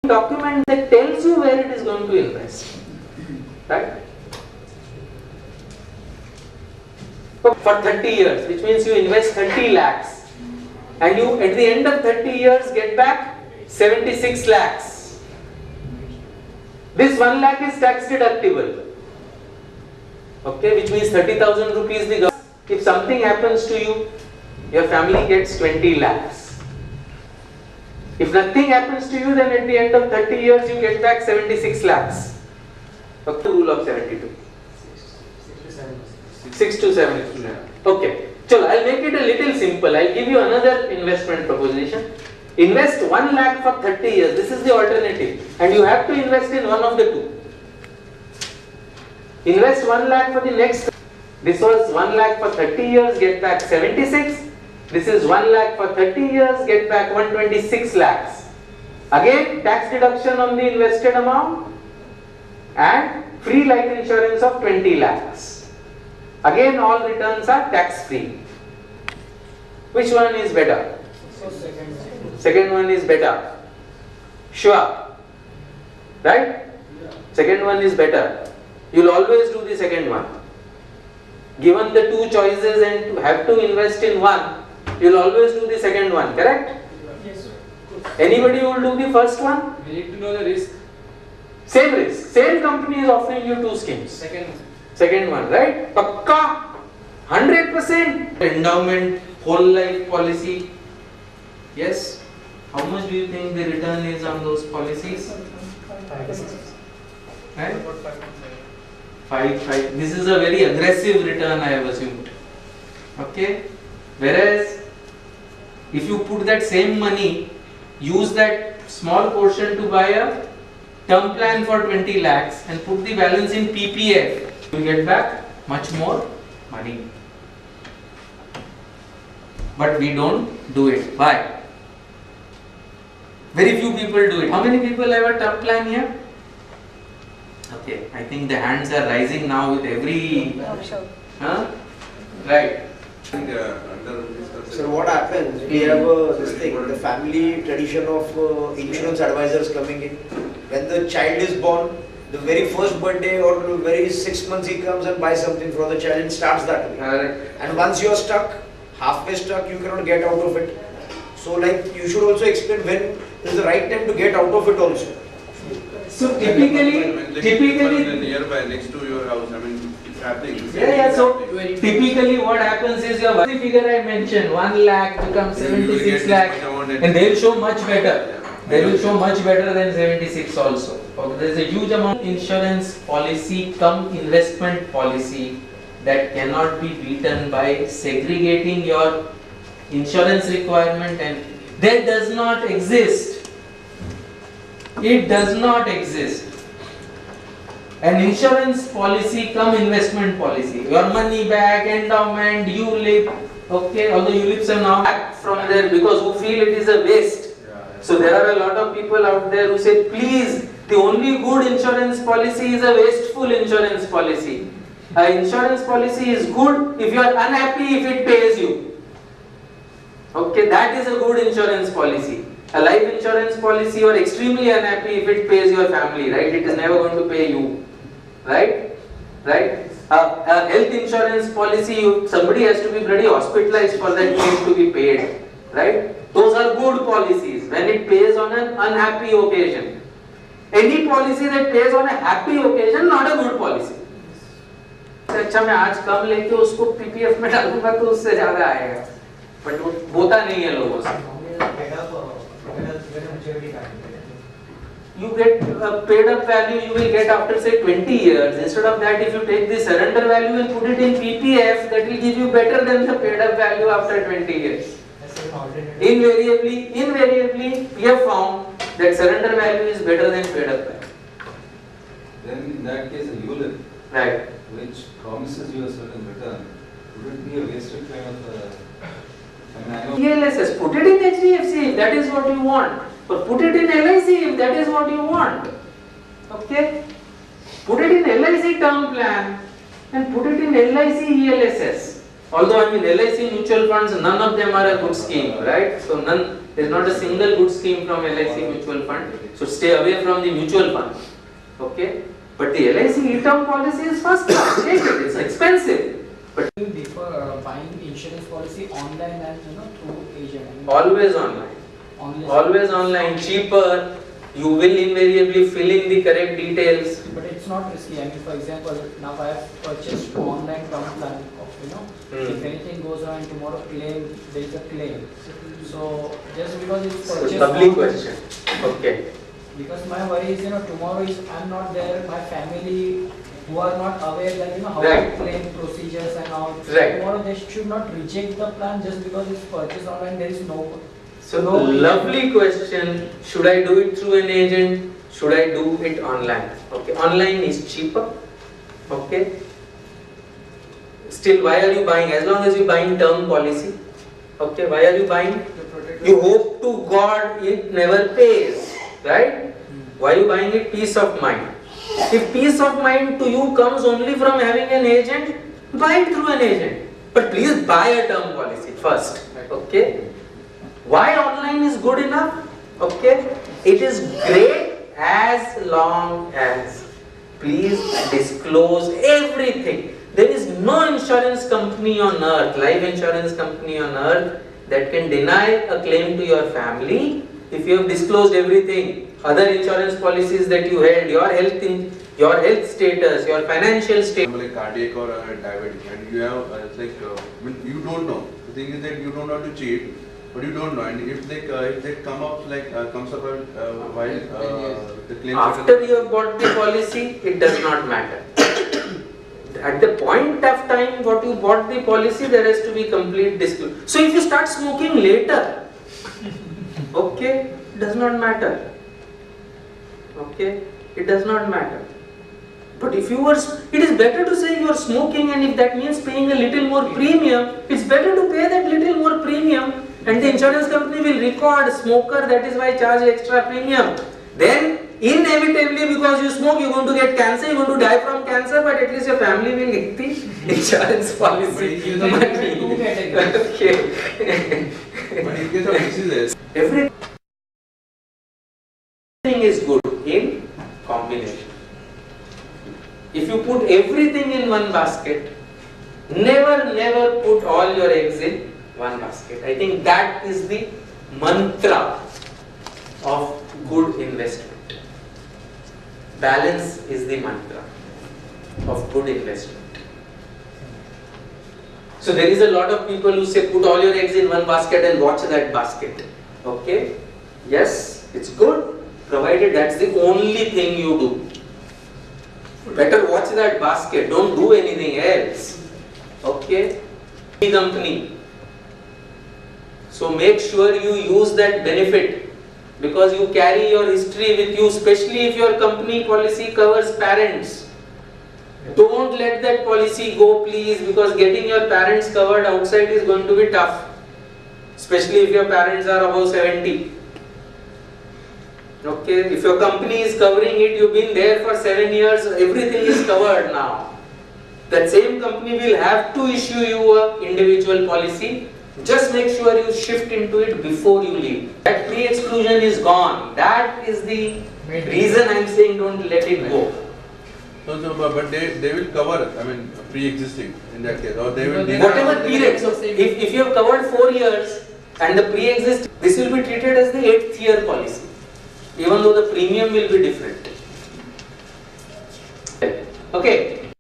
document that tells you where it is going to invest, right? For 30 years, which means you invest 30 lakhs and you at the end of 30 years get back 76 lakhs. This 1 lakh is tax deductible, okay, which means 30,000 rupees the government. If something happens to you, your family gets 20 lakhs. If nothing happens to you, then at the end of 30 years you get back 76 lakhs. Okay, rule of 72. 6 to 7. Okay. Chalo, I'll make it a little simple. I'll give you another investment proposition. Invest 1 lakh for 30 years. This is the alternative. And you have to invest in one of the two. Invest 1 lakh for the next. This was 1 lakh for 30 years, get back 76. This is 1 lakh for 30 years, get back 126 lakhs. Again, tax deduction on the invested amount and free life insurance of 20 lakhs. Again, all returns are tax free. Which one is better? Second one is better. Sure. Right? Second one is better. You'll always do the second one. Given the two choices and have to invest in one, you'll always do the second one, correct? Yes. Anybody will do the first one? We need to know the risk. Same risk. Same company is offering you two schemes. Second one, right? Pakka 100% endowment, whole life policy. Yes. How much do you think the return is on those policies? Right? 5. This is a very aggressive return, I have assumed. Okay. Whereas, if you put that same money, use that small portion to buy a term plan for 20 lakhs and put the balance in PPF, you get back much more money. But we don't do it. Why? Very few people do it. How many people have a term plan here? Okay, I think the hands are rising now with every. Huh? Right. So what happens? We have this thing, the family tradition of insurance advisors coming in. When the child is born, the very first birthday or the very 6 months he comes and buys something for the child and starts that way. And once you are stuck, halfway stuck, you cannot get out of it. So like you should also explain when is the right time to get out of it also. So typically nearby next to your house, I mean it's happening. So typically what happens is your the figure I mentioned, 1 lakh becomes 76 lakh, and they will show much better. They will show much better than 76 also. Okay, there is a huge amount of insurance policy cum investment policy that cannot be beaten by segregating your insurance requirement, and that does not exist. It does not exist. An insurance policy cum investment policy. Your money back, endowment, ULIP. Okay, although ULIPs are now back from there because who feel it is a waste. So there are a lot of people out there who say, please, the only good insurance policy is a wasteful insurance policy. An insurance policy is good if you are unhappy if it pays you. Okay, that is a good insurance policy. A life insurance policy, you are extremely unhappy if it pays your family, right? It is never going to pay you, right? Right? A health insurance policy, somebody has to be bloody hospitalized for that claim to be paid, right? Those are good policies when it pays on an unhappy occasion. Any policy that pays on a happy occasion, not a good policy. अच्छा मैं आज कम लेके उसको PPF में डालूंगा तो उससे ज्यादा आएगा, बट वो होता नहीं है लोगों से. You get paid up value you will get after say 20 years. Instead of that, if you take the surrender value and put it in PPF, that will give you better than the paid up value after 20 years. Invariably, we have found that surrender value is better than paid up value. Then in that case, a ULIP, right, which promises you a certain return, would it be a wasted kind of ELSS, put it in HDFC if that is what you want, or put it in LIC if that is what you want. Okay? Put it in LIC term plan and put it in LIC ELSS. Although I mean LIC mutual funds, none of them are a good scheme, right? So there's not a single good scheme from LIC mutual fund. So stay away from the mutual fund. Okay? But the LIC e-term policy is first class. Take it. It's expensive. But You differ buying insurance policy online and through agent. always online. Online. Always online, cheaper. You will invariably fill in the correct details. But it's not risky. I mean, for example, now I have purchased online term plan. If anything goes wrong tomorrow, there is a claim. So just because it's purchased. Lovely question. Okay. Because my worry is, tomorrow is I'm not there. My family who are not aware that how Right. to claim procedures and all. Right. Tomorrow they should not reject the plan just because it's purchased online. There is no. So No, lovely question. Should I do it through an agent? Should I do it online? Okay. Online is cheaper. Okay. Still, why are you buying? As long as you're buying term policy. Okay. Why are you buying? You hope to God it never pays. Right? Why are you buying it? Peace of mind. If peace of mind to you comes only from having an agent, buy it through an agent. But please buy a term policy first. Okay? Why online is good enough? Okay? It is great as long as please disclose everything. There is no insurance company on earth, life insurance company on earth that can deny a claim to your family if you have disclosed everything. Other insurance policies that you held, your health status, your financial status. Like cardiac or diabetic, and you have it's like I mean, you don't know. The thing is that you don't know how to cheat, but you don't know. And if they come up like comes up while the claim. After you have bought the policy, it does not matter. At the point of time what you bought the policy, there has to be complete disclosure. So if you start smoking later, okay, it does not matter. Okay, it does not matter. But if you were, it is better to say you are smoking, and if that means paying a little more premium, it's better to pay that little more premium, and the insurance company will record smoker, that is why charge extra premium. Then inevitably, because you smoke, you're going to get cancer, you're going to die from cancer, but at least your family will get the insurance policy. Okay. But in case of diseases, Everything is good in combination. If you put everything in one basket, never put all your eggs in one basket. I think that is the mantra of good investment. Balance is the mantra of good investment. So there is a lot of people who say put all your eggs in one basket and watch that basket. Okay? Yes, it's good, provided that's the only thing you do. Better watch that basket, don't do anything else. Okay? Company. So make sure you use that benefit, because you carry your history with you, especially if your company policy covers parents. Don't let that policy go, please, because getting your parents covered outside is going to be tough, especially if your parents are above 70. Okay, if your company is covering it, you've been there for 7 years, everything is covered now. That same company will have to issue you an individual policy. Just make sure you shift into it before you leave. That pre-exclusion is gone. That is the reason I am saying don't let it go. but they will cover, I mean, pre-existing in that case, or they will. Whatever period. So if you have covered 4 years and the pre-existing, this will be treated as the 8th year policy, even though the premium will be different. Okay.